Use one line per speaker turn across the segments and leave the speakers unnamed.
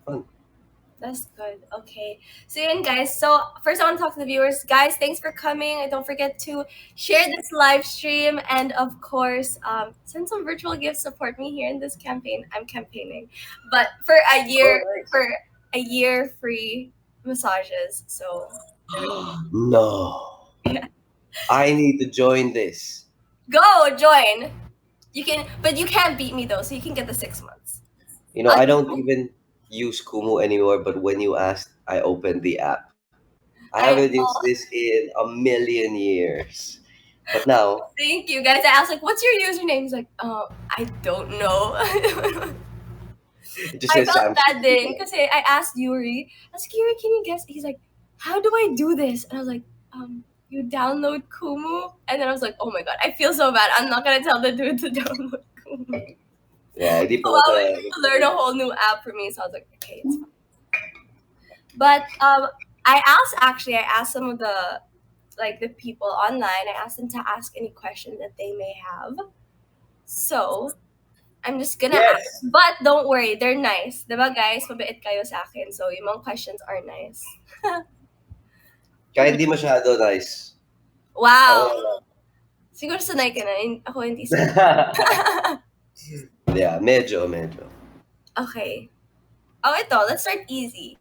fun.
That's good. Okay. So yun guys. So first I want to talk to the viewers. Guys, thanks for coming. And don't forget to share this live stream and of course send some virtual gifts, support me here in this campaign. I'm campaigning. But
Oh, nice.
for a year free massages. So there we
No,
go. Yeah.
I need to join this.
Go join. You can but you can't beat me though, so you can get the 6 months.
I
I'll
don't even use Kumu anymore, but when you asked, I opened the app. I haven't
I
used this in a million years. But now,
thank you guys. I asked like what's your username? He's like, I don't know.
it just
I
says
felt
Sam
bad then because I asked Yuri. I was like, Yuri, can you guess? He's like, how do I do this? And I was like, you download Kumu? And then I was like, oh my god, I feel so bad. I'm not gonna tell the dude to download Kumu.
Yeah, hindi pa
So I would
masa...
need to learn a whole new app for me. So I was like, okay, it's fine. But I asked some of the like the people online. I asked them to ask any questions that they may have. So I'm just gonna ask.
Yes!
But don't worry, they're nice. Diba guys, mabait kayo sa akin. So yung mga questions are nice.
Kahit di masyado nice.
Wow!
Ako
Siguro sanay ka na. Ako hindi sanay.
naman. Yeah, medyo.
Okay. Oh, ito. Let's start easy.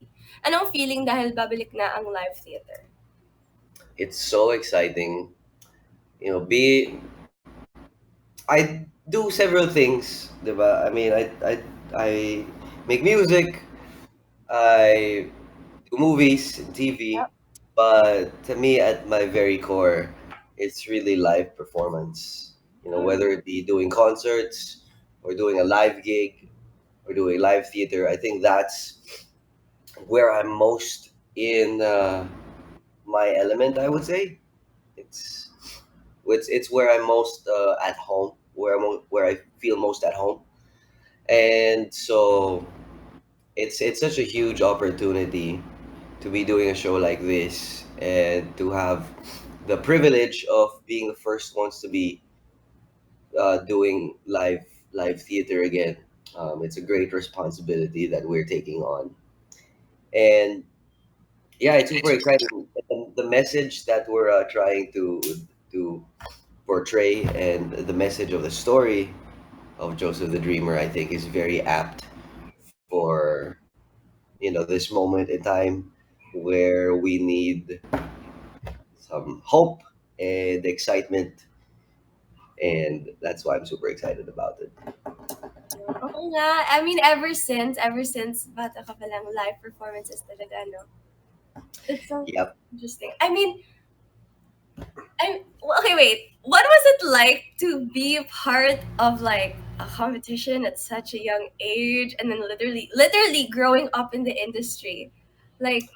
Anong feeling dahil babalik na ang live theater?
It's so exciting. Be I do several things, 'di ba? I mean, I make music, I do movies and TV,
Yep.
but to me, at my very core, it's really live performance. Whether it be doing concerts or doing a live gig or doing live theater, I think that's where I'm most in my element. I would say it's it's where I'm most at home, where I feel most at home, and so it's such a huge opportunity to be doing a show like this and to have the privilege of being the first ones to be doing live theater again. It's a great responsibility that we're taking on, and yeah, it's super exciting. The message that we're trying to portray and the message of the story of Joseph the Dreamer, I think, is very apt for this moment in time where we need some hope and excitement, and that's why I'm super excited about it.
Oo nga. I mean, ever since bata ka pa lang, live performances talaga, no? It's so
Yep.
interesting. I mean, okay, wait. What was it like to be part of like a competition at such a young age, and then literally growing up in the industry? Like,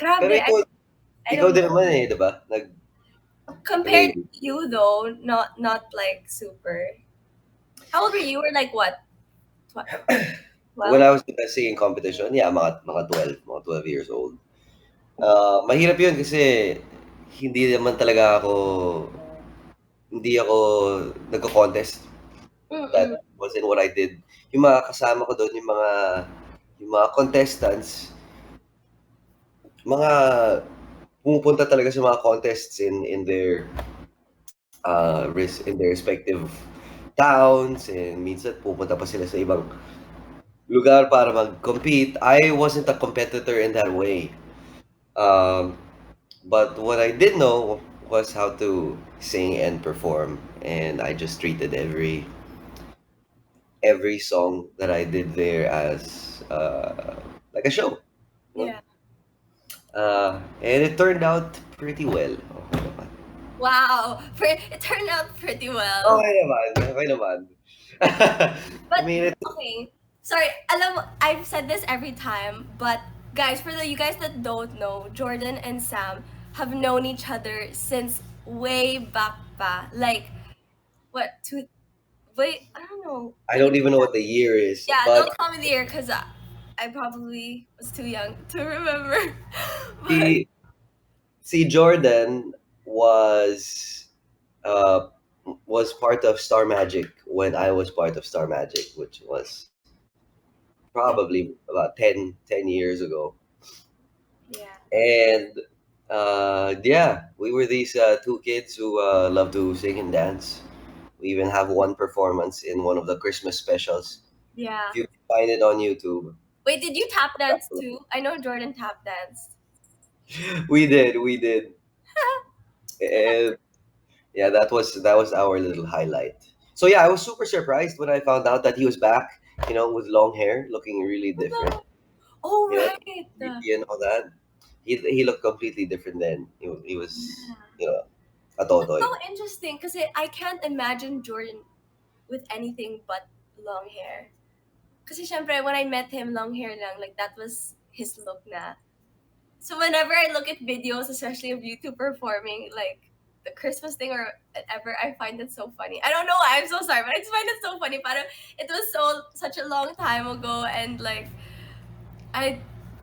Pero
grabe. I
ikaw
don't
din
know.
naman eh, di ba? I
Compared
mean,
to you though, not like super. How old were you? You were like what?
when
12?
I was in the singing competition, yeah, mga 12 years old. Mahirap yun kasi hindi naman talaga hindi ako nagko-contest.
Mm-mm.
That wasn't what I did. Yung mga kasama ko doon, yung mga contestants, mga pumupunta talaga sa mga contests in their respective towns, and minsan pupunta pa sila sa ibang lugar para mag-compete. I wasn't a competitor in that way. Um, but what I did know was how to sing and perform, and I just treated every song that I did there as like a show, you know.
Yeah.
And it turned out pretty well. Okay naman.
Wow. It turned out pretty well.
Okay naman, okay naman. I
But
mean,
okay. Sorry, alam mo, I've said this every time, but guys, for the you guys that don't know, Jordan and Sam have known each other since way back pa. Like what? Wait, I don't know.
I
When you
don't even know what the year is,
Yeah,
but
don't tell me the year because I probably was too young to remember. But
see, see, Jordan uh, was part of Star Magic when I was part of Star Magic, which was probably about 10 years ago.
Yeah.
And yeah, we were these two kids who love to sing and dance. We even have one performance in one of the Christmas specials. If
Yeah.
you find it on YouTube,
Wait, did you tap dance too? I know Jordan tap danced.
we did, and yeah, that was our little highlight. So yeah, I was super surprised when I found out that he was back. With long hair, looking really different.
Oh,
You know,
right.
creepy and all that. He looked completely different then. He was
Yeah.
a
That's so
totoy.
interesting because I can't imagine Jordan with anything but long hair. Kasi syempre, when I met him, long hair lang. Like, that was his look na. So whenever I look at videos, especially of YouTube performing, like, the Christmas thing or whatever, I find it so funny. I don't know why, I'm so sorry, but I just find it so funny. Parang, it was such a long time ago, and like, I,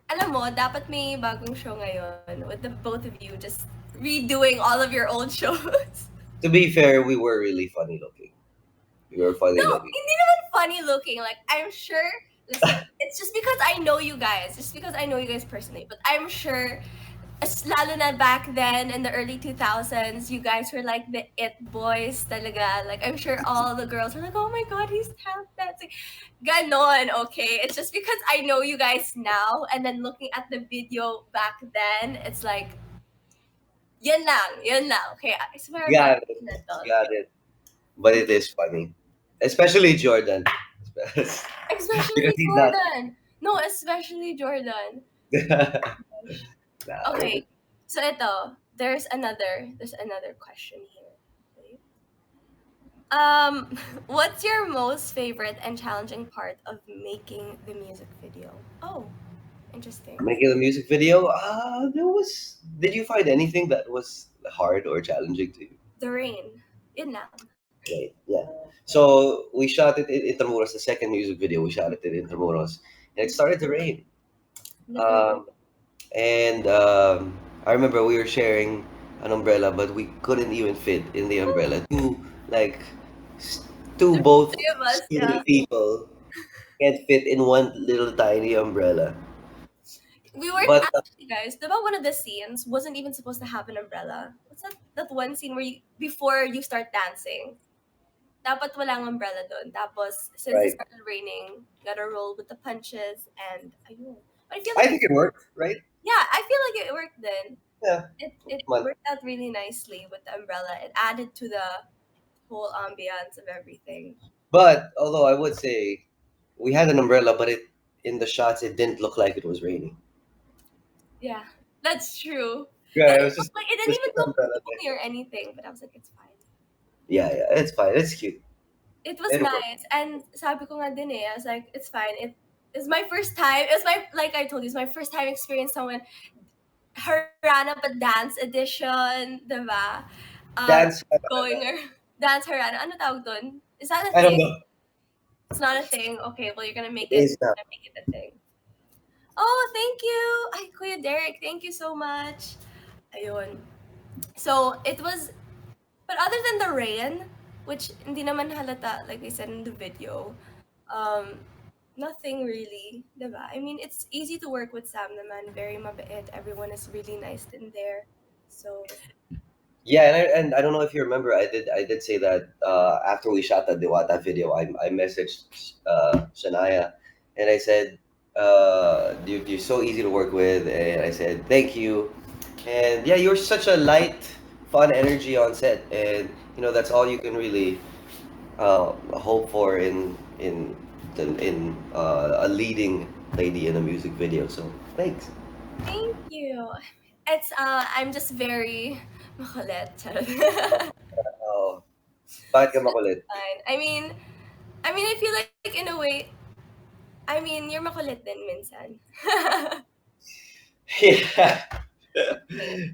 alam mo, dapat may bagong show ngayon with the both of you just redoing all of your old shows.
To be fair, we were really funny looking. We were funny
No,
looking.
hindi naman funny looking. Like, I'm sure, listen, it's just because I know you guys. Just because I know you guys personally. But I'm sure, lalo na back then in the early 2000s, you guys were like the it boys talaga. Like, I'm sure all the girls were like, oh my god, he's tap dancing. Ganon, okay? It's just because I know you guys now, and then looking at the video back then, it's like, yun lang. Okay, I swear God,
Got it.
I'm an adult.
Got it. But it is funny, especially Jordan, because
Especially
he's not.
Jordan. No, especially Jordan. Gosh.
Nah,
Okay. So ito, there's another question here. Wait. What's your most favorite and challenging part of making the music video? Oh, interesting.
making a music video. There was. Did you find anything that was hard or challenging to you?
The rain. Yun lang.
Right. Yeah. So we shot it in Intramuros. The second music video we shot it in Intramuros, and it started to rain.
No.
Um, and I remember we were sharing an umbrella, but we couldn't even fit in the umbrella. Like s- two both
Three of us, yeah.
skinny people can't fit in one little tiny umbrella.
We weren't
But
actually, guys. Diba one of the scenes wasn't even supposed to have an umbrella? What's that one scene where before you start dancing? Dapat walang umbrella dun. Tapos, since it
right,
started raining, gotta roll with the punches, and ayun. But I feel
I
like,
think it worked. Right?
yeah, I feel like it worked then.
Yeah.
It
Come on.
worked out really nicely with the umbrella. It added to the whole ambiance of everything.
But although I would say we had an umbrella, but in the shots it didn't look like it was raining.
Yeah, that's true.
Yeah, it was just
It didn't
just
even
an
look
umbrella there.
gloomy or anything, but I was like, it's fine.
Yeah, yeah, it's fine. It's cute.
It was
It worked.
nice, and sabi ko nga din I was like, it's fine. It's my first time. It's my, like I told you, it's my first time experience someone Harana but dance edition, 'di ba?
Dance.
Going or dance Harana. Ano tawag dun? Is that a
I don't
thing?
know.
It's not a thing. Okay, well
It is now.
you're gonna make it a thing. Oh, thank you. Ay, Kuya Derek, thank you so much. Ayun. So, it was, but other than the rain, which hindi naman halata, like I said in the video, um, nothing really, diba? I mean, it's easy to work with Sam naman, very mabait. Everyone is really nice in there. So,
Yeah, and I don't know if you remember, I did say that after we shot the Diwata video, I messaged Shanaia, and I said, you're so easy to work with, and I said thank you, and yeah, you're such a light, fun energy on set, and that's all you can really hope for in a leading lady in a music video. So thanks.
thank you. It's, I'm just very makulit. Charot.
Oh, bakit ka
It's
makulit?
fine. I mean, I feel like in a way, I mean, you're makulit din minsan.
Yeah.
Okay.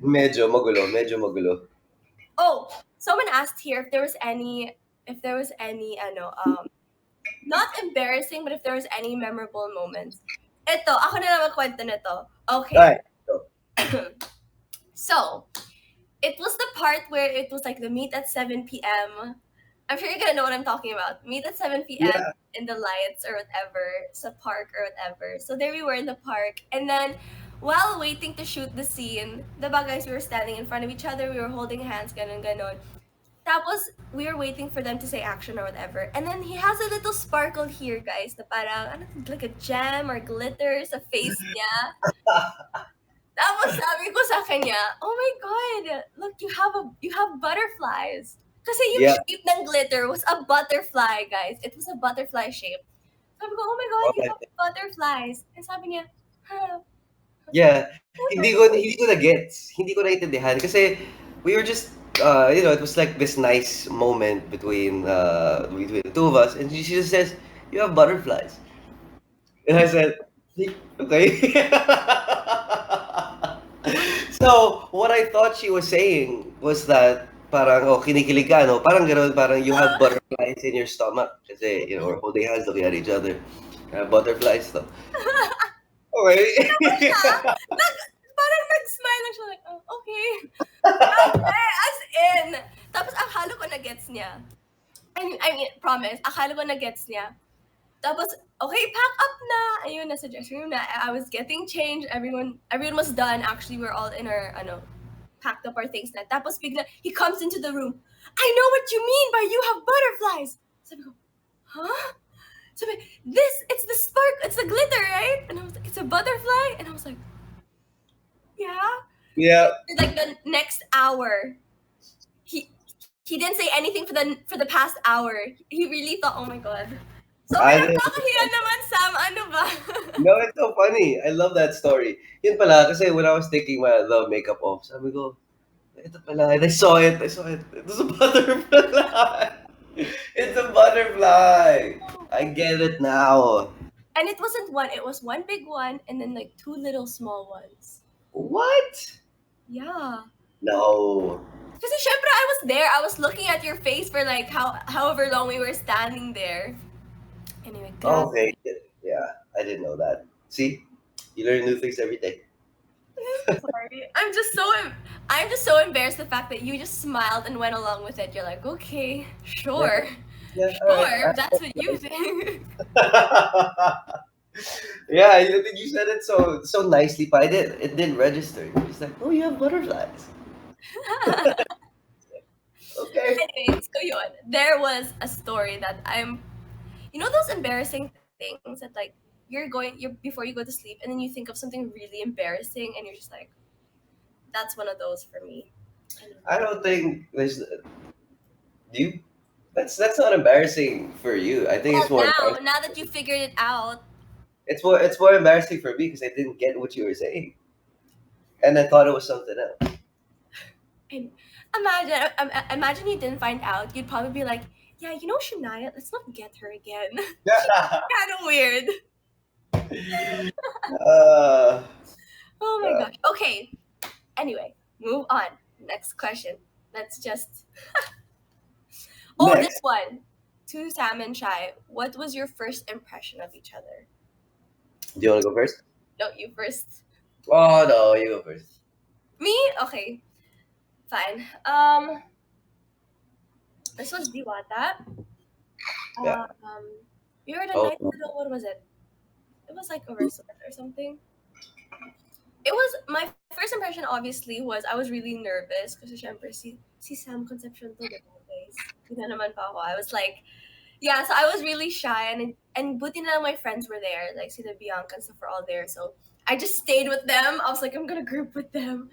Medyo magulo.
Oh, someone asked here if there was any, not embarrassing, but if there was any memorable moments. Ito, ako na lang magkwento nito. Okay.
Alright. So,
So, it was the part where it was like the meet at 7 p.m. I'm sure you're gonna know what I'm talking about. Meet at 7 p.m.
Yeah.
in the lights or whatever, sa park or whatever. So there we were in the park, and then while waiting to shoot the scene, the guys, we were standing in front of each other, we were holding hands, ganon ganon. Tapos, we were waiting for them to say action or whatever. And then he has a little sparkle here, guys, na parang, ano, like a gem or glitter sa face niya. Tapos sabi ko sa kanya, "Oh my God, look, you have butterflies." Kasi yung
Yeah.
shape ng glitter was a butterfly, guys. It was a butterfly shape. Sabi ko, "Oh my God, you have butterflies." And sabi niya, "Huh,
Yeah,
butterflies."
hindi ko na gets, hindi ko naintindihan kasi we were just it was like this nice moment between the two of us, and she just says, "You have butterflies," and I said, "Okay." So what I thought she was saying was that parang oh kinikilig ka no, parang gano'n, parang you have butterflies in your stomach kasi we're holding hands looking at each other. Butterflies though.
Tapos siya,
Okay.
nag, parang nag-smile lang siya, like, "Oh, okay." Grabe, as in. Tapos akala ko na-gets niya. I mean, promise, akala ko na-gets niya. Tapos, okay, pack up na. Ayun, nasa dressing room na. I was getting changed. Everyone was done. Actually, we're all in our, packed up our things na. Tapos bigla, he comes into the room. "I know what you mean by you have butterflies." Sabi ko, huh? Sabi, it's the spark, it's the glitter, right? And I was like, "It's a butterfly?" And I was like, "Yeah."
Yeah.
Like the next hour, he he didn't say anything for the past hour. He really thought, "Oh my God."
I
Sobrang
didn't.
nakakahiya naman, Sam. Ano ba?
No, it's so funny. I love that story. Yun pala, kasi when I was taking the makeup off, sabi ko, ito pala, and I saw it, It was a butterfly. It's a butterfly. I get it now.
And it wasn't one, it was one big one and then like two little small ones.
What?
Yeah.
No.
Kasi syempre I was there. I was looking at your face for like however long we were standing there. Anyway, grabe.
Okay. Yeah, I didn't know that. See? You learn new things every day.
Sorry. I'm just so embarrassed the fact that you just smiled and went along with it. You're like, "Okay,
Yeah,
sure.
yeah, all right.
Sure, that's what you think."
Yeah, you said it so nicely, but it didn't register. It's like, oh, you have butterflies. Okay.
Anyway, so yun, there was a story that those embarrassing things that like you're before you go to sleep and then you think of something really embarrassing and you're just like, that's one of those for me.
I don't think there's you. That's not embarrassing for you. I think
Well,
it's more
now
embarrassing.
now that you figured it out,
It's more embarrassing for me because I didn't get what you were saying, and I thought it was something else.
and imagine you didn't find out, you'd probably be like, "Yeah, Shania, let's not get her again." Kind of weird.
uh,
Oh my
uh,
gosh. Okay. Anyway, move on. Next question. Let's just. Oh, this
next,
one. To Sam and Shy, what was your first impression of each other?
do you want to go first?
No, you first.
Oh no, you go first.
Me? Okay, fine. This was Diwata.
Yeah.
Um, we were at a
Oh,
nice little. What was it? It was like a resort or something. It was my first impression. Obviously, was I was really nervous because syempre si Sam Concepcion to, diba, guys. Hindi naman pa ako. I was like, yeah, so I was really shy, and buti na lang my friends were there, like see the Bianca and stuff were all there. So I just stayed with them. I was like, I'm gonna group with them.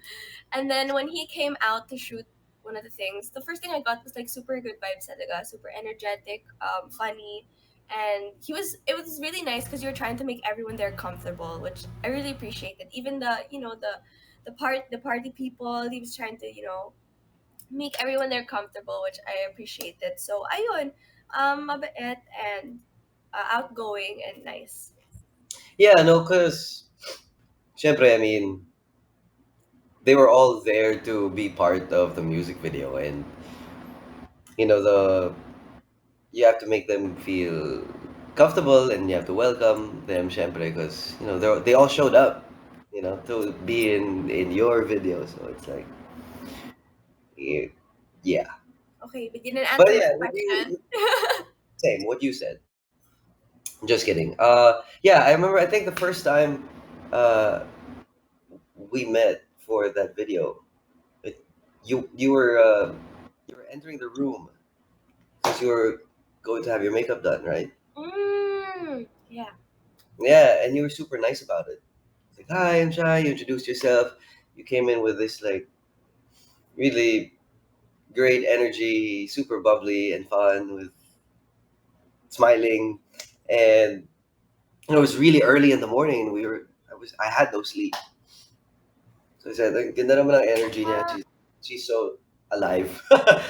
And then when he came out to shoot one of the things, the first thing I got was like super good vibes, talaga, super energetic, funny, and it was really nice because you were trying to make everyone there comfortable, which I really appreciated. Even the party people, he was trying to make everyone there comfortable, which I appreciated. So ayun, mabait and outgoing and nice.
yeah, no, cause, syempre, I mean, they were all there to be part of the music video, and the you have to make them feel comfortable, and you have to welcome them, syempre, because they all showed up, to be in your video. So it's like, yeah, yeah.
Okay, but you didn't
But
answer my
yeah,
question.
same what you said. Just kidding. Yeah, I remember. I think the first time uh, we met for that video, it, you were entering the room because you were going to have your makeup done, right?
Yeah.
Yeah, and you were super nice about it. It's like, hi, I'm Shy. You introduced yourself. You came in with this like really great energy, super bubbly and fun, with smiling, and it was really early in the morning. And I had no sleep, so I said, "Ang ganda naman ng energy niya. She's so alive.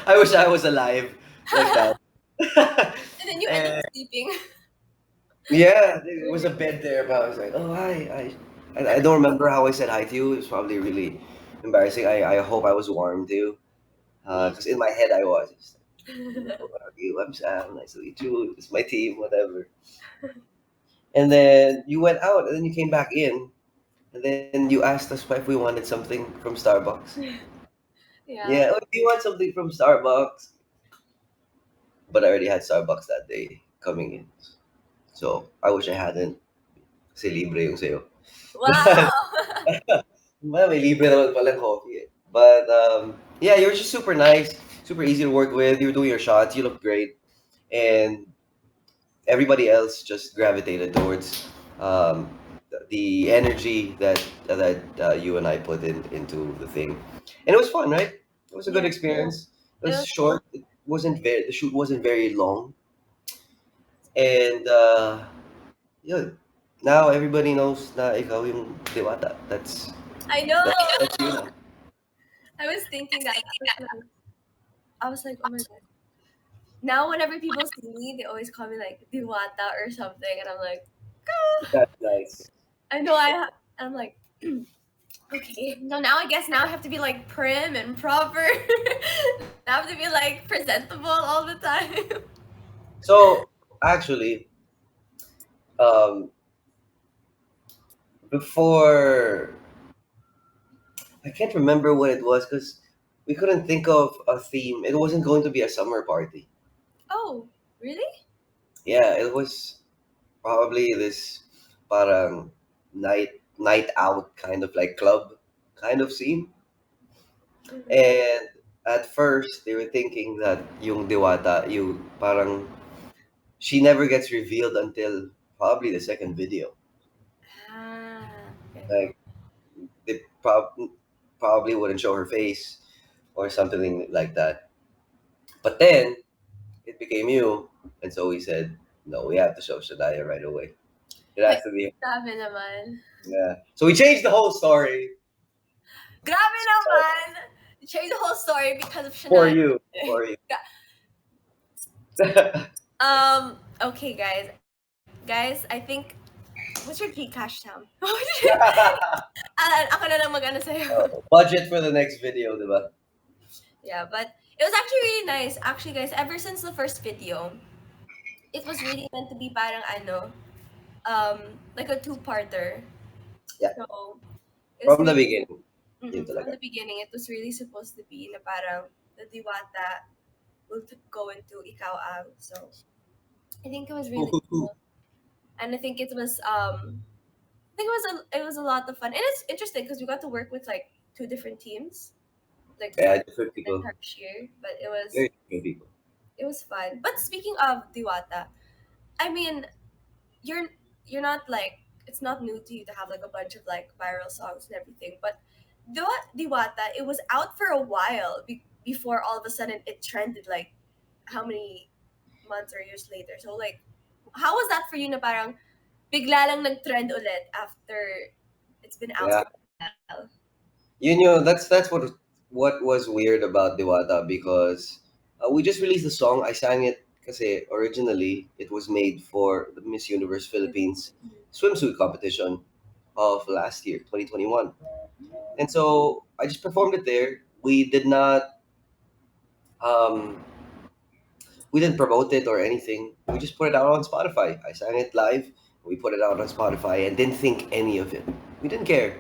I wish I was alive like that."
And then you end up
And
sleeping.
yeah, there was a bed there, but I was like, "Oh, hi." I don't remember how I said hi to you. It was probably really embarrassing. I hope I was warm too, because in my head I was. Just like, hello, how are you? I'm Sam. Nice to meet you. It's my team, whatever. And then you went out, and then you came back in, and then you asked us if we wanted something from Starbucks.
Yeah.
Yeah, oh, do you want something from Starbucks? But I already had Starbucks that day coming in. So I wish I hadn't. Kasi libre yung sayo.
Wow.
May libre naman palang coffee eh. But yeah, you were just super nice, super easy to work with. You were doing your shots. You looked great. And everybody else just gravitated towards um, the energy that you and I put into the thing, and it was fun, right? It was a good
Yeah.
experience. It
It
was
was
short. It wasn't very. The shoot wasn't very long, and yun. Now everybody knows na ikaw yung diwata.
I know.
That's you now.
I was thinking that I was like, oh my god. Now whenever people see me, they always call me like Diwata or something, and I'm like,
That's nice.
I know I'm like, okay. So now I guess now I have to be like prim and proper. I have to be like presentable all the time.
So actually, um, before I can't remember what it was because we couldn't think of a theme. It wasn't going to be a summer party.
Oh, really?
Yeah, it was probably this parang night out kind of like club kind of scene.
Mhm.
And at first they were thinking that yung Diwata, you parang she never gets revealed until probably the second video.
Ah, okay.
Like they probably wouldn't show her face or something like that. But then it became you. And so we said, no, we have to show Shanaia right away. It has
Like,
to be.
grabe naman.
Yeah. So we changed the whole story
Grabe naman! Change the whole story because of
for
Shania.
you. For you.
Okay, guys, I think, what's your Gcash, Sam? Ako na lang mag-ano sa'yo.
Budget for the next video, diba?
Yeah, but it was actually really nice. Actually, guys, ever since the first video, it was really meant to be parang ano, like a two-parter.
Yeah.
So, it was
From the
really,
beginning. Yun
from
talaga.
the beginning, it was really supposed to be na parang the Diwata will go into Ikaw Ang. So, I think it was really cool. And I think it was, I think it was a lot of fun. And it's interesting because we got to work with like two different teams, like for
Yeah, different
the
people.
entire year. But
Very different people.
it was fun. But speaking of Diwata, I mean, you're you're not like, it's not new to you to have like a bunch of like viral songs and everything. But Diwata, it was out for a while before all of a sudden it trended like how many months or years later. So like, how was that for you? Na parang bigla lang nag-trend ulit after it's been out
Yeah.
for a while.
You know, that's what was weird about Diwata because we just released the song. I sang it kasi originally it was made for the Miss Universe Philippines swimsuit competition of last year, 2021. And so I just performed it there. Um, we didn't promote it or anything. We just put it out on Spotify. I sang it live. We put it out on Spotify and didn't think any of it. We didn't care.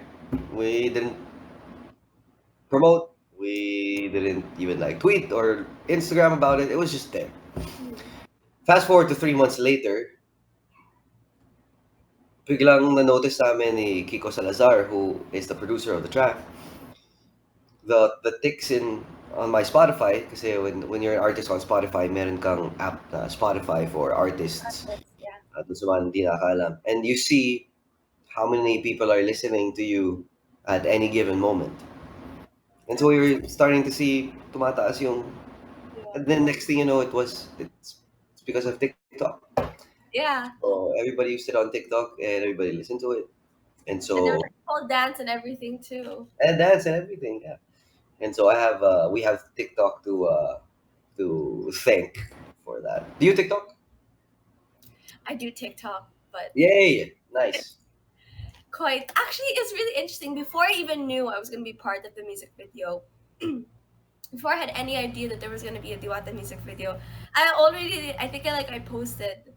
We didn't promote. We didn't even like tweet or Instagram about it. It was just there.
Mhm.
Fast forward to 3 months later, biglang na-notice namin ni Kiko Salazar, who is the producer of the track, the ticks in on my Spotify, kasi when you're an artist on Spotify, meron kang app na Spotify for artists.
Yeah.
Dun sa mga hindi nakakaalam. And you see how many people are listening to you at any given moment. And so we were starting to see tumataas yung,
Yeah.
and then next thing you know, it's because of TikTok.
Yeah.
So everybody used it on TikTok and everybody listened to it. And
And there
so
was like pole dance and everything too.
and dance and everything, yeah. And so we have TikTok to thank for that. Do you TikTok?
I do TikTok, but
Yay!
it's
Nice.
quite actually it's really interesting. Before I even knew I was gonna be part of the music video, before I had any idea that there was gonna be a Diwata music video, I think I posted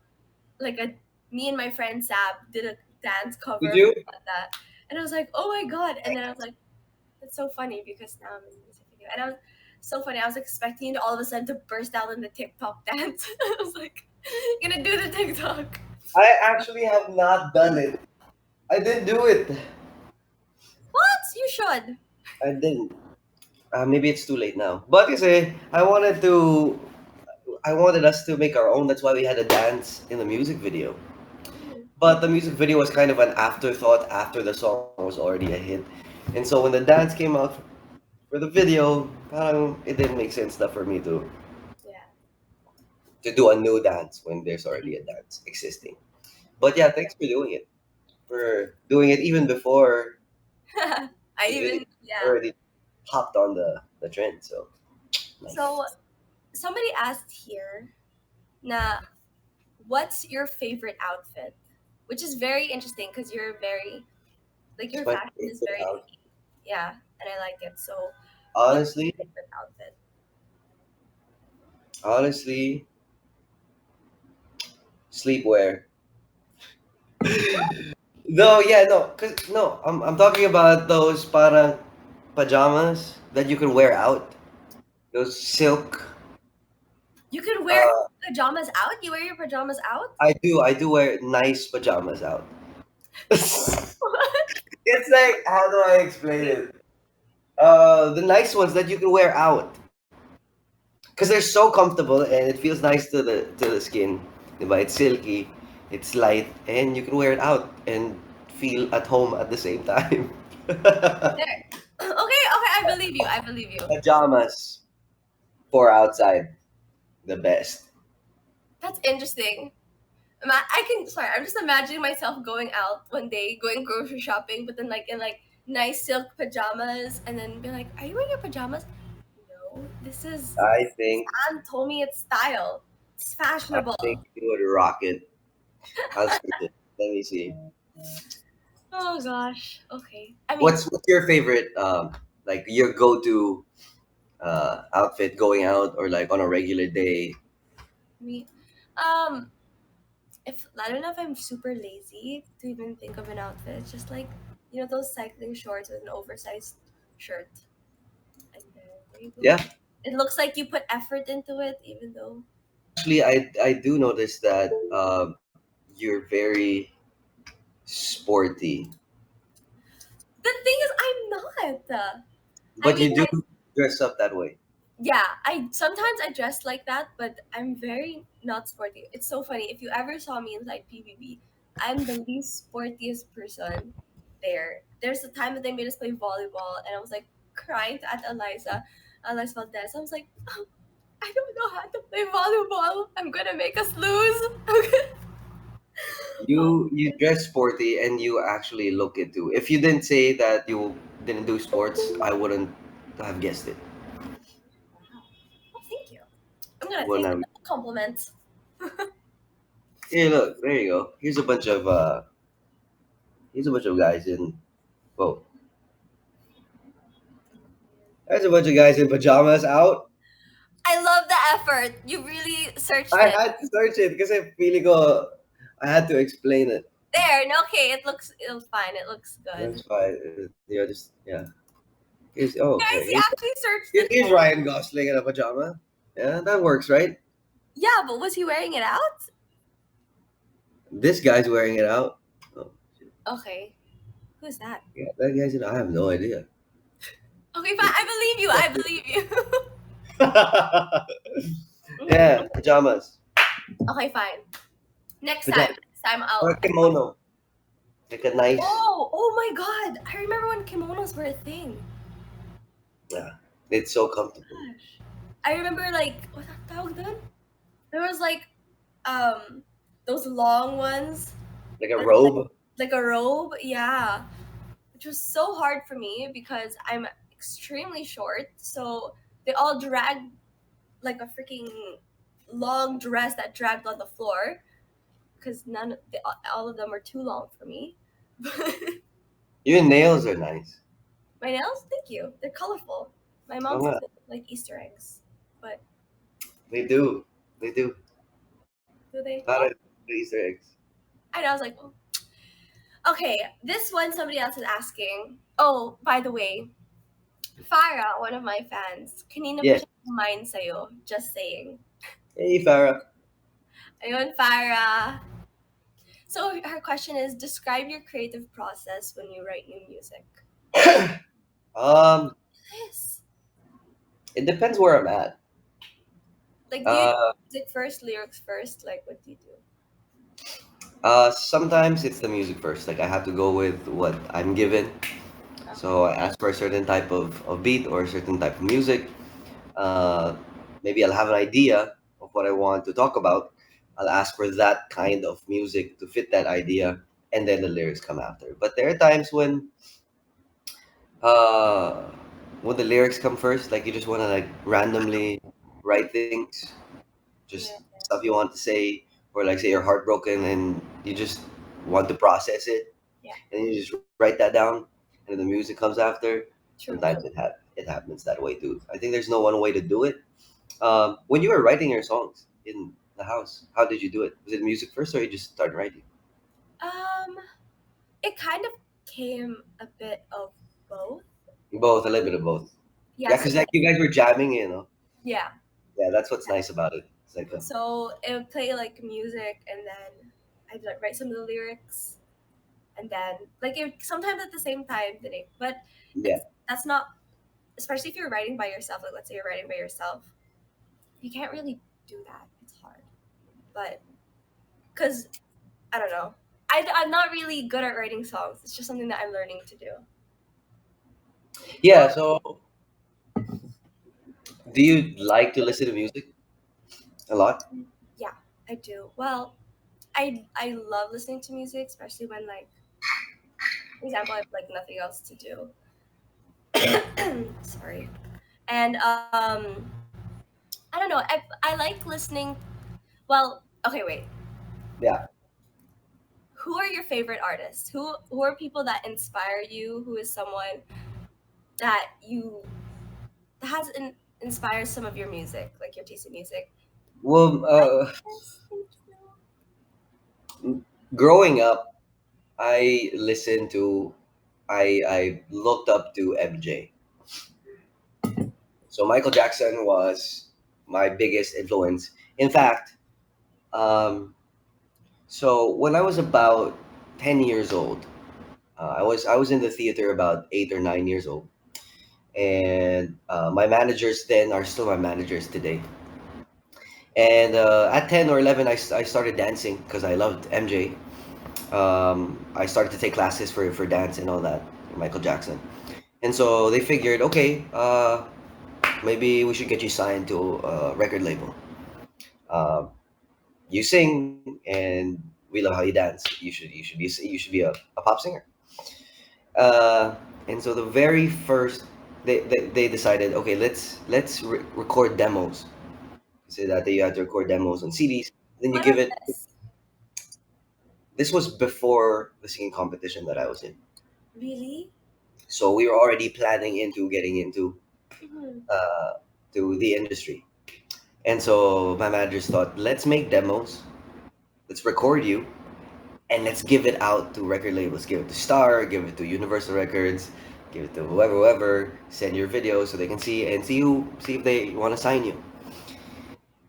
like a me and my friend Sab did a dance
Did
cover of
you?
Diwata, and I was like, oh my god! And then I was like, that's so funny because now I'm in the music video, and I was so funny. I was expecting you to all of a sudden to burst out in the TikTok dance. I was like, gonna do the TikTok.
I actually have not done it. I didn't do it.
What? You should.
I didn't. Maybe it's too late now. But kasi I wanted us to make our own. That's why we had a dance in the music video.
Mhm.
But the music video was kind of an afterthought after the song was already a hit. And so when the dance came out for the video, parang it didn't make sense na for me
Yeah.
to do a new dance when there's already a dance existing. But yeah, thanks for doing it. For doing it even before
I
the video
even yeah.
already hopped on the trend. So nice.
So somebody asked here, na what's your favorite outfit? Which is very interesting because you're very like
It's
your
my
fashion is
favorite
very
out.
unique. Yeah, and I like it. So what's
Honestly,
your favorite outfit?
honestly, sleepwear. No, yeah, no, cause no, I'm talking about those parang pajamas that you can wear out. Those silk.
You can wear
Uh,
pajamas out? You wear your pajamas out?
I do wear nice pajamas out. It's
What?
like, how do I explain it? The nice ones that you can wear out, cause they're so comfortable and it feels nice to the skin. Diba? It's silky, it's light, and you can wear it out and feel at home at the same time.
There. Okay, okay, I believe you. I believe you.
Pajamas for outside, the best.
That's interesting. I can sorry, I'm just imagining myself going out one day, going grocery shopping, but then like in like nice silk pajamas, and then be like, "Are you wearing your pajamas?" No, this is
I think
Sam told me it's style. It's
I
fashionable.
think you would rock it. I'll see it. Let me see.
Oh gosh. Okay. I mean,
What's your favorite like your go-to outfit going out or like on a regular day?
me, um, if I don't know if I'm super lazy to even think of an outfit, it's just like those cycling shorts with an oversized shirt, and there you go.
Yeah,
It looks like you put effort into it, even though
actually, I do notice that you're very sporty,
the thing is, I'm not. I
but
mean,
you do dress up that way.
yeah, I sometimes I dress like that, but I'm very not sporty. It's so funny. If you ever saw me in like PBB, I'm the least sportiest person there. There's a time that they made us play volleyball, and I was like crying to Aunt Eliza Valdez. I was like, "Oh, I don't know how to play volleyball. I'm gonna make us lose." Oh,
You dress sporty and you actually look into. If you didn't say that you didn't do sports, I wouldn't have guessed it.
wow. Oh, thank you. I'm gonna take
Wouldn't
it
have.
as a compliment.
Hey, look, there you go. Here's a bunch of guys in. Whoa, there's a bunch of guys in pajamas out.
I love the effort. You really searched
I
it.
had to search it because I feel go. I had to explain it.
There, no, okay, it looks fine. It looks
That's
good.
fine. Yeah, just yeah.
Guys, he
Okay.
actually searched it
Here's
for
Ryan
me.
Gosling in a pajama. Yeah, that works, right?
Yeah, but was he wearing it out?
This guy's wearing it out. Oh,
Okay. Who's that?
yeah, that guy's. I have no idea.
Okay, fine. I believe you. I believe you.
Yeah, pajamas.
Okay, fine. Next time.
Pajamas.
Next time
Or a kimono. Like a nice.
Oh my god. I remember when kimonos were a thing.
Yeah, it's so comfortable.
Gosh. I remember like what's that tawag dun? There was like um those long ones.
Like a
That's
robe.
like a robe, yeah. Which was so hard for me because I'm extremely short. So they all dragged like a freaking long dress that dragged on the floor because all of them were too long for me.
Your nails are nice.
My nails, thank you. They're colorful. My
Oh,
mom says
yeah,
they look like Easter eggs, but
they do. They do.
do
A
they?
lot
Oh,
of Easter eggs.
I know. I was like, oh. Okay, this one somebody else is asking. Oh, by the way, Farah, one of my fans, kanina pa
Yeah.
siya kumain sa'yo. Just saying.
Hey, Farah.
Ayun, Farah. So her question is, describe your creative process when you write new music.
um,
Yes.
it depends where I'm at.
Like, do you do
Uh,
music first, lyrics first? Like, what do you do?
sometimes it's the music first. Like I have to go with what I'm given.
Okay.
So I ask for a certain type of beat or a certain type of music. Uh, Maybe I'll have an idea of what I want to talk about. I'll ask for that kind of music to fit that idea, and then the lyrics come after. But there are times uh, when the lyrics come first, like you just want to like randomly write things, just
Yeah.
stuff you want to say, or like say you're heartbroken and you just want to process it,
Yeah.
and you just write that down, and then the music comes after.
True.
Sometimes it happens that way too. I think there's no one way to do it. When you were writing your songs in the house, how did you do it? Was it music first, or you just started writing?
Um, it kind of came a bit of both.
Both, a little bit of both.
Yeah.
Yeah,
So
because like you guys were jamming,
yeah.
Yeah, that's what's nice about it. It's like,
So it would play like music, and then I'd like write some of the lyrics, and then like sometimes at the same time, but
yeah,
it's that's not, especially if you're writing by yourself. Like let's say you're writing by yourself, you can't really do that. It's hard, but because I don't know. I'm not really good at writing songs. It's just something that I'm learning to do.
yeah. So, do you like to listen to music a lot?
Yeah, I do. Well, I love listening to music, especially when like, for example, I have like nothing else to do. Sorry. And I don't know. I like listening. Well, okay, wait.
Yeah.
Who are your favorite artists? Who are people that inspire you? Who is someone that you that has inspired some of your music, like your taste in music?
Well,
Yes, thank you.
growing up, I listened to, I looked up to MJ. So Michael Jackson was my biggest influence. In fact, um, so when I was about 10 years old, I was in the theater about 8 or 9 years old, and my managers then are still my managers today. And at 10 or 11, I started dancing because I loved MJ. I started to take classes for dance and all that, Michael Jackson. And so they figured, okay, maybe we should get you signed to a record label. Uh, you sing, and we love how you dance. You should be a pop singer. Uh, and so the very first, they decided, okay, let's record demos. Say that you had to record demos on CDs. Then you
What
give
was
it.
this?
This was before the singing competition that I was in.
Really?
So we were already planning into getting into
Hmm.
uh, to the industry. And so my managers thought, let's make demos, let's record you, and let's give it out to record labels. Give it to Star, give it to Universal Records, give it to whoever. Send your video so they can see and see if they want to sign you.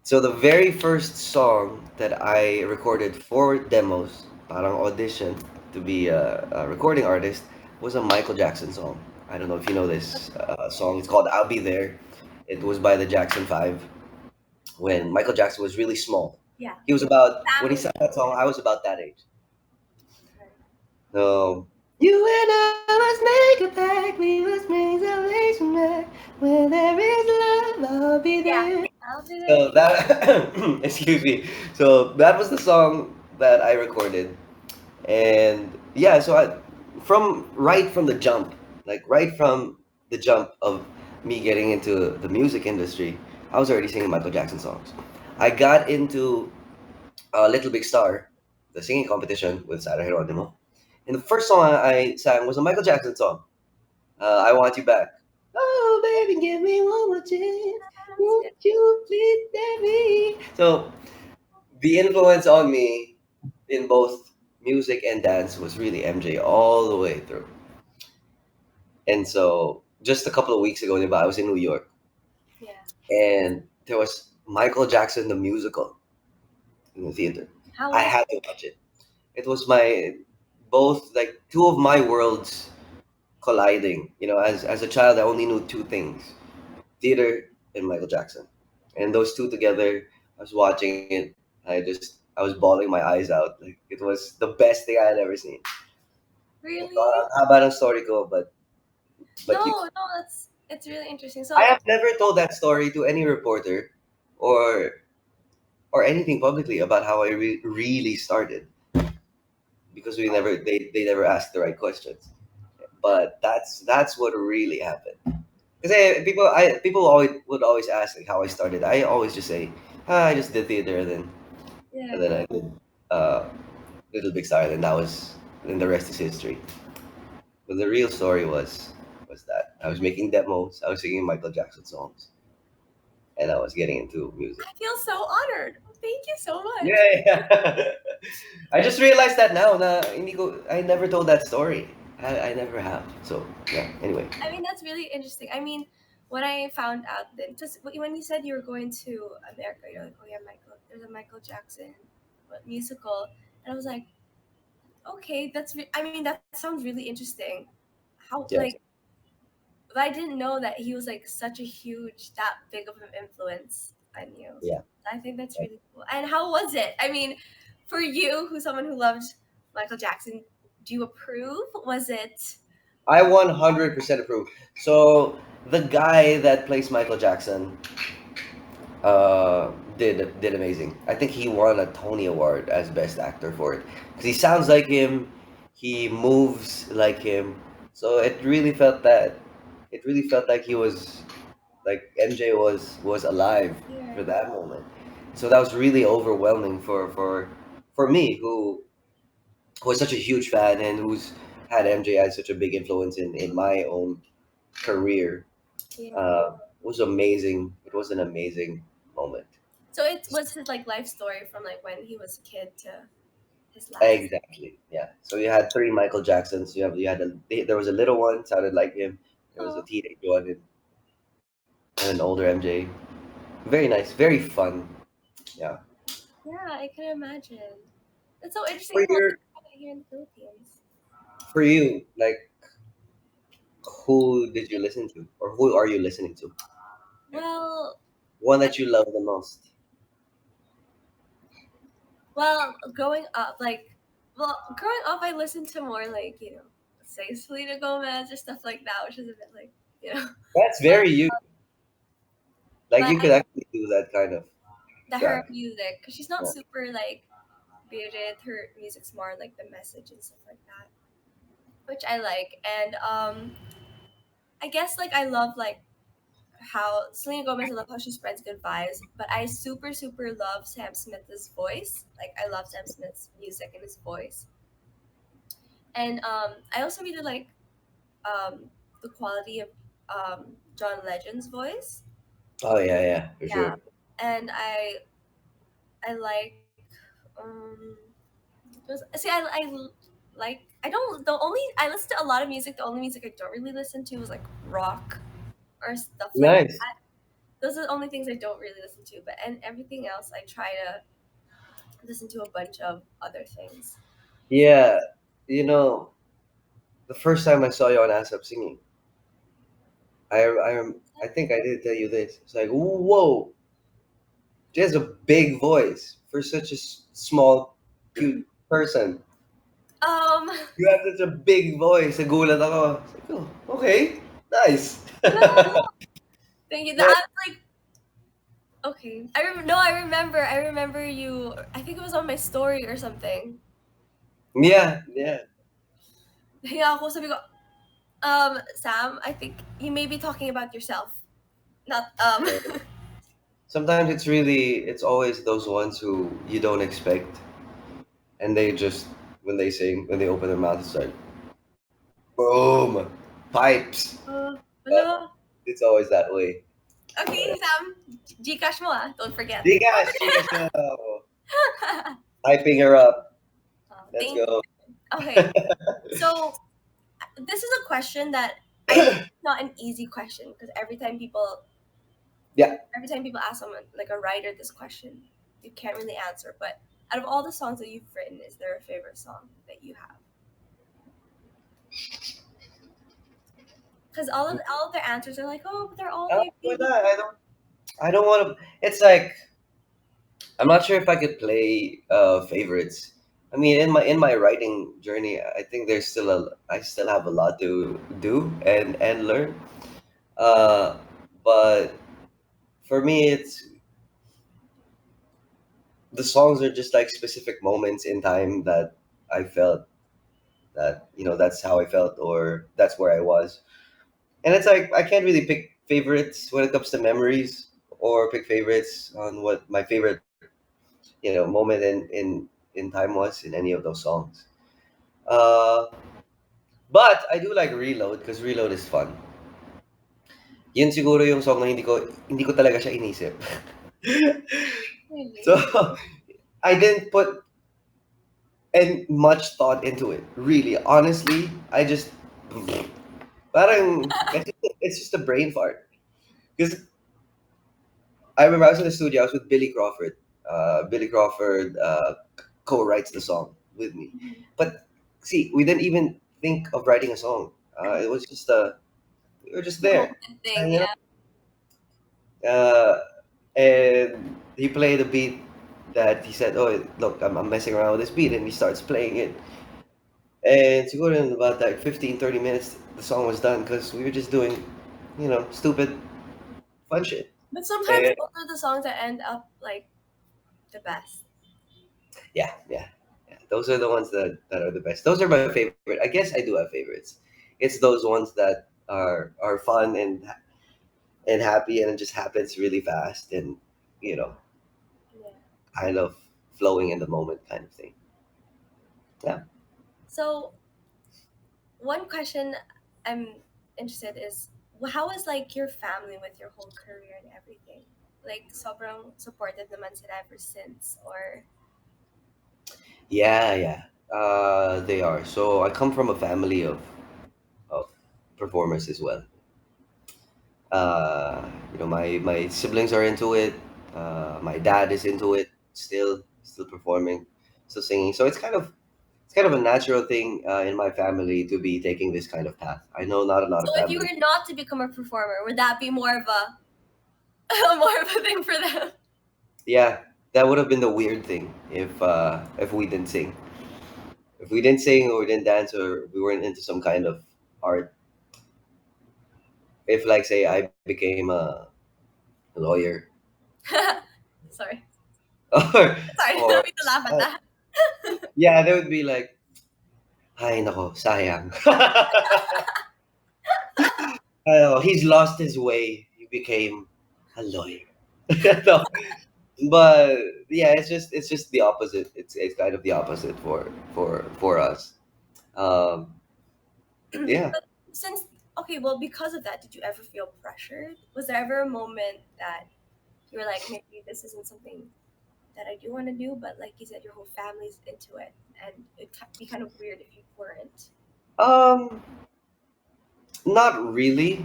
So the very first song that I recorded for demos, parang audition to be a recording artist, was a Michael Jackson song. I don't know if you know this song. It's called "I'll Be There." It was by the Jackson Five when Michael Jackson was really small.
Yeah.
He was about when he
Family.
sang that song. I was about that age.
Right.
So you and I must make a pact. We must bring salvation back. Where there is love, I'll be
Yeah.
there.
I'll be there.
So that excuse me. So that was the song that I recorded, and yeah. So right from the jump, like right from the jump of me getting into the music industry, I was already singing Michael Jackson songs. I got into Little Big Star, the singing competition with Sarah Geronimo, and the first song I sang was a Michael Jackson song. I Want You Back. Oh, baby, give me one more chance.
That's
Won't
good.
you please let me? So the influence on me in both music and dance was really MJ all the way through. And so just a couple of weeks ago, diba, I was in New York
Yeah.
and there was Michael Jackson the musical in the theater.
How
I
was
had to watch it. It was my both like two of my worlds colliding. You know, as a child, I only knew two things: theater and Michael Jackson, and those two together. I was watching it. I was bawling my eyes out. Like it was the best thing I had ever seen.
really?
Haba ng story ko, but you.
No, no, it's really interesting.
I
So
have never told that story to any reporter or or anything publicly about how I really started because they never asked the right questions. But that's what really happened. Because people always would always ask like how I started. I always just say, I just did theater and
yeah.
then I did uh, Little Big Star, and then the rest is history. But the real story was that I was making demos, I was singing Michael Jackson songs, and I was getting into music.
I feel so honored. Thank you so much.
Yeah, yeah. I just realized that now. I never told that story. I never have. So yeah. Anyway,
I mean, that's really interesting. I mean, when I found out that just when you said you were going to America, you're like, oh yeah, Michael, there's a Michael Jackson musical, and I was like, okay, I mean, that sounds really interesting. How like,
yes,
but I didn't know that he was like such a huge, that big of an influence on you.
yeah.
I think that's really cool. And how was it? I mean, for you, who's someone who loved Michael Jackson, do you approve? Was it?
I 100% approve. So the guy that plays Michael Jackson did amazing. I think he won a Tony Award as best actor for it because he sounds like him, he moves like him. So it really felt like he was like MJ was alive
Yeah.
for that moment. So that was really overwhelming for me who was such a huge fan and who's had MJ as such a big influence in my own career.
Yeah.
Was amazing. It was an amazing moment.
So it was his like life story from like when he was a kid to his last.
Exactly. Yeah. So you had three Michael Jacksons. There was a little one sounded like him. There was a
Oh,
teenage one and an older MJ. Very nice. Very fun. Yeah.
yeah, I can imagine. It's so interesting.
For
I don't
your
think we have it here in the Philippines.
for you, like who did you listen to, or who are you listening to?
Well,
One
I,
that you love the most.
well, growing up, I listened to more like say Selena Gomez or stuff like that, which is a bit like
That's
but
very you. Like
but
you could actually do that kind of
her
genre.
music, because she's not
Yeah.
super like bearded. Her music's more like the message and stuff like that, which I like. And I guess like I love like how Selena Gomez, I love how she spreads good vibes, but I super, super love Sam Smith's voice. Like, I love Sam Smith's music and his voice. And I also really like the quality of John Legend's voice.
Oh yeah, yeah, for
Yeah.
sure.
And I like, um, see, like I don't the only I listen to a lot of music. The only music I don't really listen to is like rock or stuff like
Nice.
that. Those are the only things I don't really listen to. But and everything else I try to listen to a bunch of other things.
Yeah, you know, the first time I saw you on ASAP singing, I think I did tell you this. It's like, whoa, she has a big voice for such a small, cute person.
Um
You have such a big voice. Nagulat ako. It's like, oh, okay, nice.
no, thank you.
Yeah,
That like okay. No, I remember you. I think it was on my story or something.
yeah, yeah.
Kaya ako sabi ko, Sam, I think you may be talking about yourself. Not
Sometimes it's always those ones who you don't expect, and they just when they sing, when they open their mouth, it's like boom, pipes. But
hello.
it's always that way.
Okay, Sam. Gcash mo ah. Don't forget.
Gcash na. Hyping her up. Let's
Thank
go.
you. Okay, so this is a question that I know it's not an easy question because
Yeah.
every time people ask someone like a writer this question, you can't really answer. But out of all the songs that you've written, is there a favorite song that you have? Because all of their answers are like, oh, but they're all
Wala.
really
I don't want to. It's like I'm not sure if I could play favorites. I mean, in my writing journey, I think I still have a lot to do and learn. Uh, but for me, it's the songs are just like specific moments in time that I felt that that's how I felt or that's where I was. And it's like I can't really pick favorites when it comes to memories or pick favorites on what my favorite moment in time was in any of those songs. Uh, but I do like Reload because Reload is fun. Yun siguro yung song na hindi ko talaga siya inisip. So
really.
I didn't put and much thought into it. Really, honestly, I just parang it's just a brain fart. Because I remember I was in the studio. I was with Billy Crawford. Billy Crawford co-writes the song with me. But see, we didn't even think of writing a song. It was just we were just
The
there,
moment thing,
and
yeah.
and he played a beat that he said, "Oh, look, I'm messing around with this beat," and he starts playing it. And siguro in about like 15, 30 minutes, the song was done because we were just doing, stupid, fun shit.
But sometimes
And
those are the songs that end up like the best.
yeah, yeah, yeah. Those are the ones that are the best. Those are my favorite. I guess I do have favorites. It's those ones that are fun and happy, and it just happens really fast, and you know,
Yeah.
kind of flowing in the moment, kind of thing. Yeah.
So one question I'm interested is how is like your family with your whole career and everything? Like sobrang supportive naman sila ever since or
Yeah, yeah. They are. So I come from a family of performers as well. My siblings are into it. My dad is into it still performing, still singing. So it's kind of a natural thing in my family to be taking this kind of path. I know not a lot
so
of
if you
families.
were not to become a performer, would that be more of a more of a thing for them?
Yeah, that would have been the weird thing if we didn't sing. If we didn't sing or we didn't dance or we weren't into some kind of art. If like say I became a lawyer
Sorry.
or
Sorry,
or
not me to laugh at that.
yeah, they would be like, "Ay nako, sayang." He's lost his way. He became a lawyer. No, but yeah, it's just the opposite. It's kind of the opposite for us. Um, yeah,
But since okay, well, because of that, did you ever feel pressured? Was there ever a moment that you were like, maybe this isn't something? that I do want to do, but like you said, your whole family's into it, and it'd be kind of weird if you weren't.
Um, Not really,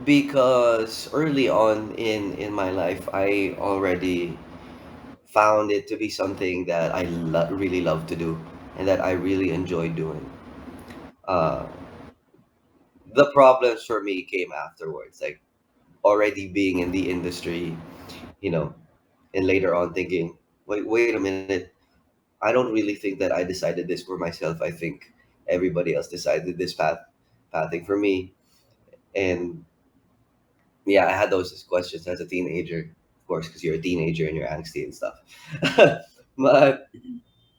because early on in my life, I already found it to be something that I really love to do and that I really enjoy doing. Uh, the problems for me came afterwards, like already being in the industry, you know, and later on thinking, wait a minute, I don't really think that I decided this for myself. I think everybody else decided this pathing for me. And yeah, I had those questions as a teenager, of course, because you're a teenager and you're angsty and stuff. but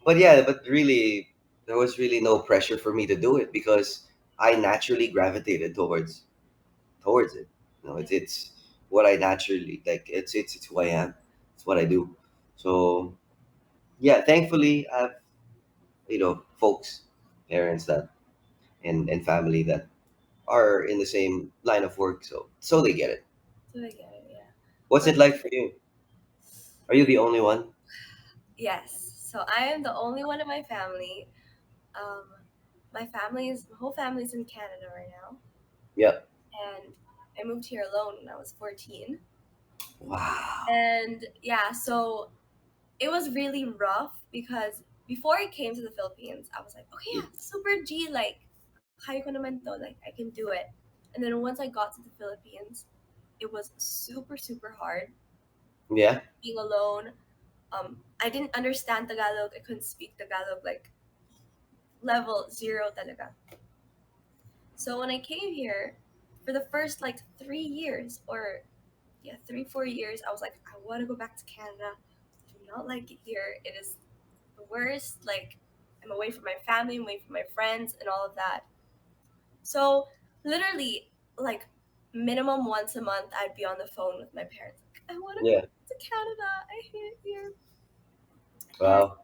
but yeah, but really, there was really no pressure for me to do it because I naturally gravitated towards it.
Yeah,
It's what I naturally like. It's who I am. It's what I do. So yeah, thankfully, I have folks, parents that and family that are in the same line of work, so they get it.
so I get it. Yeah,
What's
but
it like for you? Are you the only one?
yes, so I am the only one in my family. Um, my whole family's in Canada right now,
Yeah.
and I moved here alone when I was 14.
Wow.
And yeah, so it was really rough because before I came to the Philippines, I was like, okay, yeah, super G, like, kaya ko naman to, like, I can do it. And then once I got to the Philippines, it was super, super hard
Yeah.
being alone. I didn't understand Tagalog. I couldn't speak Tagalog, like, level zero talaga. So when I came here, for the first, like, 3 years, or yeah, 3, 4 years, I was like, I want to go back to Canada. I do not like it here. It is the worst. Like, I'm away from my family, I'm away from my friends, and all of that. So, literally, like, minimum once a month, I'd be on the phone with my parents. Like, I want to go
Yeah.
back to Canada. I hate it here. And,
Wow.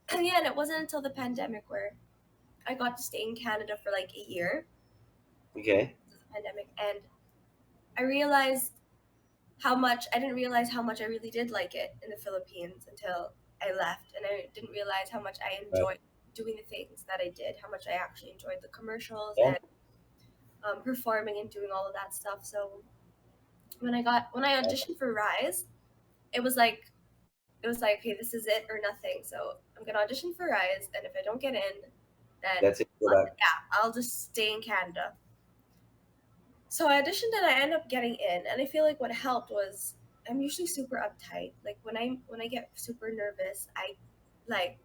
and yeah, and it wasn't until the pandemic where I got to stay in Canada for like a year
Okay.
because of the pandemic, and I realized how much I didn't realize how much I really did like it in the Philippines until I left, and I didn't realize how much I
Right.
enjoyed doing the things that I did, how much I actually enjoyed the commercials
Yeah.
and performing and doing all of that stuff. So when I auditioned for Rise, it was like, okay, this is it or nothing. So I'm gonna audition for Rise, and if I don't get in, then
That's it. Go back.
yeah, I'll just stay in Canada. So I auditioned and I ended up getting in, and I feel like what helped was I'm usually super uptight. Like when I get super nervous, I like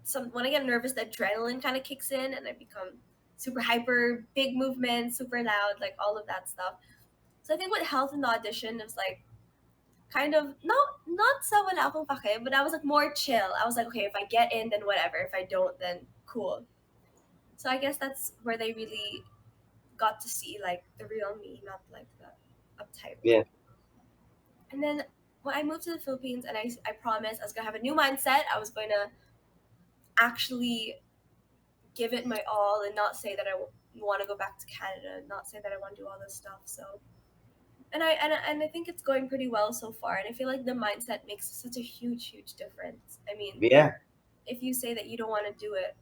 some when I get nervous, the adrenaline kind of kicks in, and I become super hyper, big movements, super loud, like all of that stuff. So I think what helped in the audition was like kind of not sa wala akong pake, but I was like more chill. I was like, okay, if I get in, then whatever. If I don't, then cool. So I guess that's where they really got to see like the real me, not like the uptight one.
Yeah.
And then when I moved to the Philippines, and I promised I was gonna have a new mindset. I was going to actually give it my all and not say that I want to go back to Canada, and not say that I want to do all this stuff. So, and I think it's going pretty well so far. And I feel like the mindset makes such a huge difference. I mean,
Yeah.
if you say that you don't want to do it,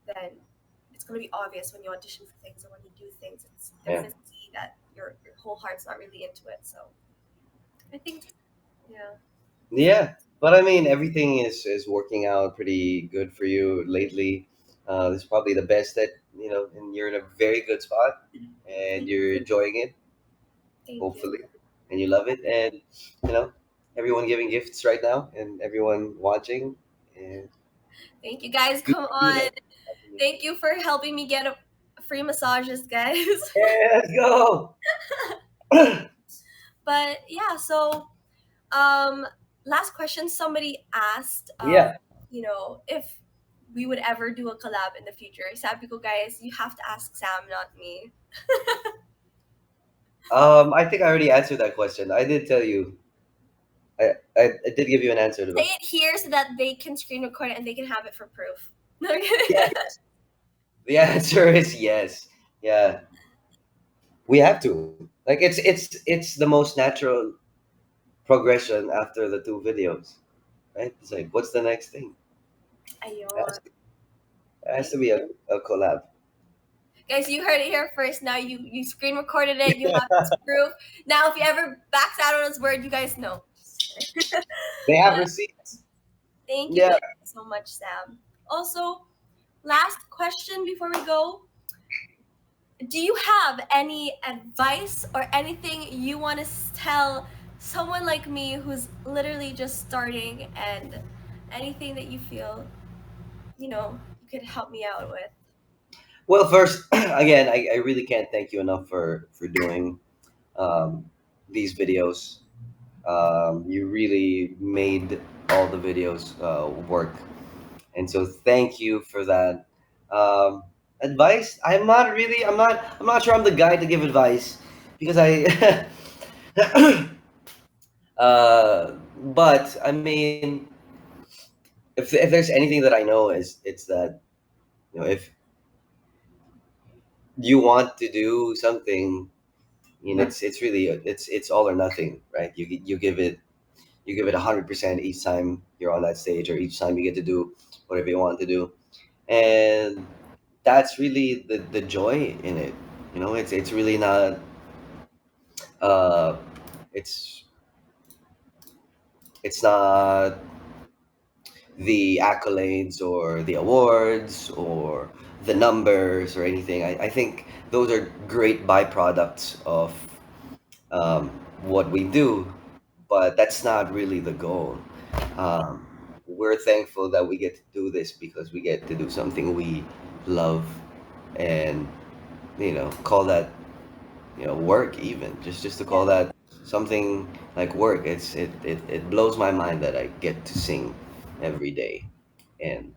then it's going to be obvious when you audition for things or when you do things. They're
Yeah.
going to see that your whole heart's not really into it. So I think, yeah,
Yeah. But I mean, everything is working out pretty good for you lately. This is probably the best that and you're in a very good spot, and
thank
you're
you,
enjoying it,
thank you,
hopefully, and you love it, and you know, everyone giving gifts right now, and everyone watching, and
thank you, guys.
good
Come
for you.
on, thank you for helping me get a free massages, guys.
Yeah, let's go.
But yeah, so um, last question. Somebody asked,
Yeah.
if we would ever do a collab in the future. Sabi ko, guys, you have to ask Sam, not me.
I think I already answered that question. I did tell you. I did give you an answer to
Say
that.
it here so that they can screen record it and they can have it for proof. Okay.
Yeah. The answer is yes. Yeah, we have to. Like it's the most natural. progression after the two videos, right? It's like, what's the next thing? It
Ayun.
has to
Thank
be
you.
a collab.
Guys, you heard it here first. Now you screen recorded it. You have this proof. Now, if he ever backs out on his word, you guys know. Just kidding.
They have
But
receipts.
thank
Yeah.
you so much, Sam. Also, last question before we go. Do you have any advice or anything you want to tell someone like me who's literally just starting, and anything that you feel, you could help me out with?
Well, first, again, I really can't thank you enough for doing um, these videos. You really made all the videos work, and so thank you for that. Um, Advice? I'm not sure I'm the guy to give advice because I. But I mean, if there's anything that I know is it's that if you want to do something, it's really it's all or nothing, right? You give it 100% each time you're on that stage or each time you get to do whatever you want to do, and that's really the joy in it. It's really not uh it's it's not the accolades or the awards or the numbers or anything. I think those are great byproducts of um, what we do, but that's not really the goal. Um, we're thankful that we get to do this because we get to do something we love, and call that work, even just to call
Yeah.
that something like work. It blows my mind that I get to sing every day and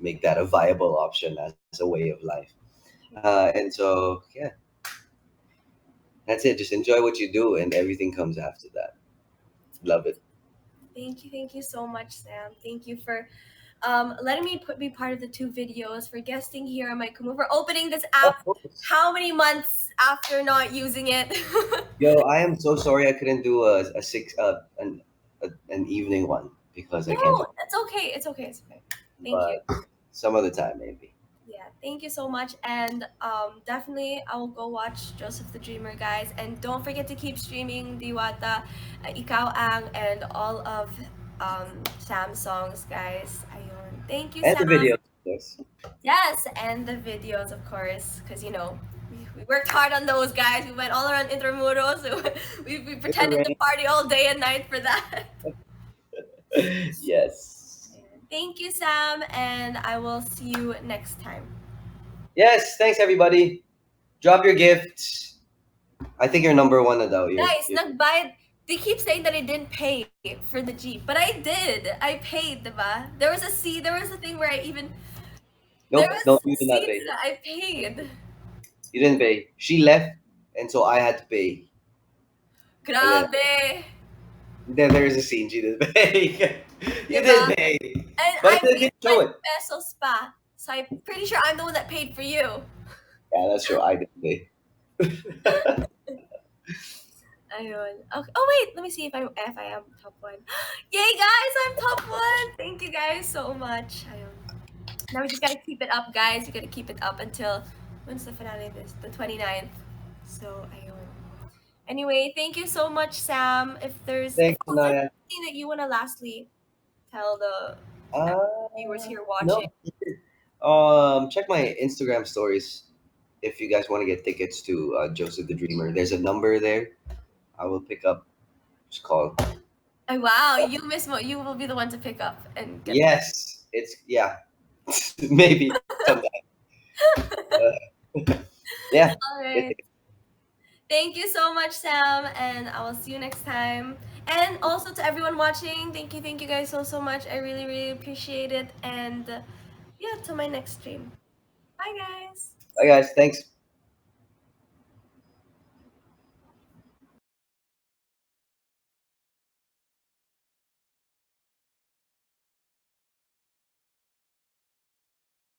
make that a viable option as a way of life. And so, yeah, that's it. Just enjoy what you do, and everything comes after that. Love it.
Thank you so much, Sam. Thank you for letting me be part of the two videos, for guesting here on my Kumu, for opening this app.
Of course.
How many months after not using it?
Yo, I am so sorry I couldn't do a six an evening one because I
No,
can't.
it's okay. It's okay. It's okay. Thank you.
But some other time maybe.
Yeah, thank you so much. And definitely, I will go watch Joseph the Dreamer, guys. And don't forget to keep streaming Diwata, Ikaw Ang, and all of Sam's songs, guys. Ayun. Thank you,
And the
Sam.
videos, of course.
Yes, and the videos, of course, because we worked hard on those, guys. We went all around Intramuros. So we
In the
pretended to
rain.
party all day and night for that.
Yes.
Thank you, Sam, and I will see you next time.
Yes. Thanks, everybody. Drop your gifts. I think you're number one now.
Guys,
You're
nagbayad. They keep saying that I didn't pay for the Jeep, but I did. I paid, diba? There was a thing where there
nope.
was
No, you did not
seats
pay.
that I paid.
You didn't pay. She left, and so I had to pay. And then
Grabe.
there is a scene. She didn't pay. You
Diba?
did pay,
And
but
I
it
paid
didn't show
20
it.
pesos pa. So I'm pretty sure I'm the one that paid for you.
Yeah, that's true. I didn't pay.
Ayun. Okay. Oh wait, let me see if I am top one. Yay, guys! I'm top one. Thank you guys so much. Ayun. Now we just gotta keep it up, guys. We gotta keep it up until, when's the finale of this? The 29th. So ayun. Anyway, thank you so much, Sam. If
Thanks,
there's
Naya.
anything that you wanna lastly tell the viewers here watching.
No. Check my Instagram stories if you guys want to get tickets to Joseph the Dreamer. There's a number there. I will pick up. Just call.
Oh, wow, you will be the one to pick up and get the
Yes, it's yeah. Maybe sometime. Yeah.
all
Get
right.
tickets.
Thank you so much, Sam, and I will see you next time. And also to everyone watching, thank you guys so much. I really, really appreciate it. And yeah, till my next stream. Bye, guys.
Bye, guys. Thanks.